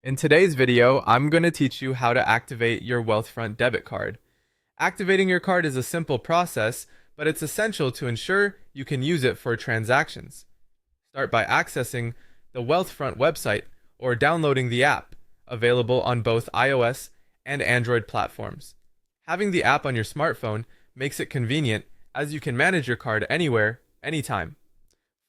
In today's video, I'm going to teach you how to activate your Wealthfront debit card. Activating your card is a simple process, but it's essential to ensure you can use it for transactions. Start by accessing the Wealthfront website or downloading the app, available on both iOS and Android platforms. Having the app on your smartphone makes it convenient as you can manage your card anywhere, anytime.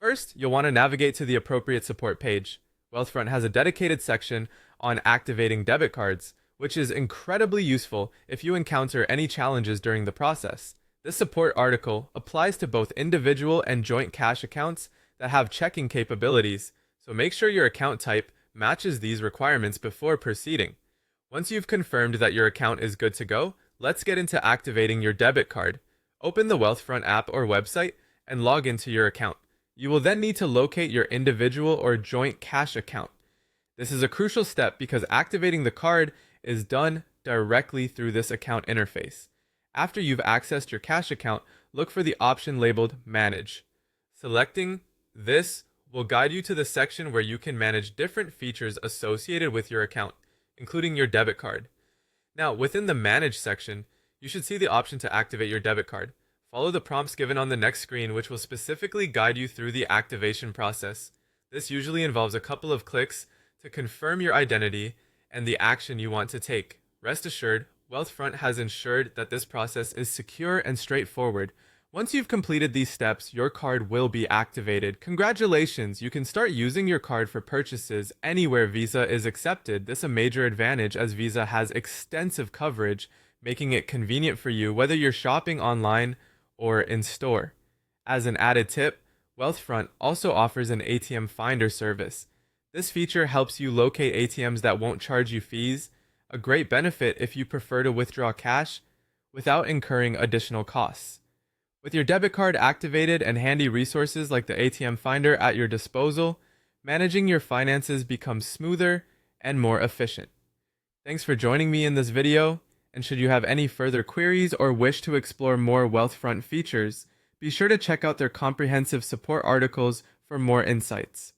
First, you'll want to navigate to the appropriate support page. Wealthfront has a dedicated section on activating debit cards, which is incredibly useful if you encounter any challenges during the process. This support article applies to both individual and joint cash accounts that have checking capabilities, so make sure your account type matches these requirements before proceeding. Once you've confirmed that your account is good to go, let's get into activating your debit card. Open the Wealthfront app or website and log into your account. You will then need to locate your individual or joint cash account. This is a crucial step because activating the card is done directly through this account interface. After you've accessed your cash account, look for the option labeled Manage. Selecting this will guide you to the section where you can manage different features associated with your account, including your debit card. Now, within the Manage section, you should see the option to activate your debit card. Follow the prompts given on the next screen, which will specifically guide you through the activation process. This usually involves a couple of clicks to confirm your identity and the action you want to take. Rest assured, Wealthfront has ensured that this process is secure and straightforward. Once you've completed these steps, your card will be activated. Congratulations! You can start using your card for purchases anywhere Visa is accepted. This is a major advantage as Visa has extensive coverage, making it convenient for you whether you're shopping online or in store. As an added tip, Wealthfront also offers an ATM finder service. This feature helps you locate ATMs that won't charge you fees, a great benefit if you prefer to withdraw cash without incurring additional costs. With your debit card activated and handy resources like the ATM finder at your disposal, managing your finances becomes smoother and more efficient. Thanks for joining me in this video. And should you have any further queries or wish to explore more Wealthfront features, be sure to check out their comprehensive support articles for more insights.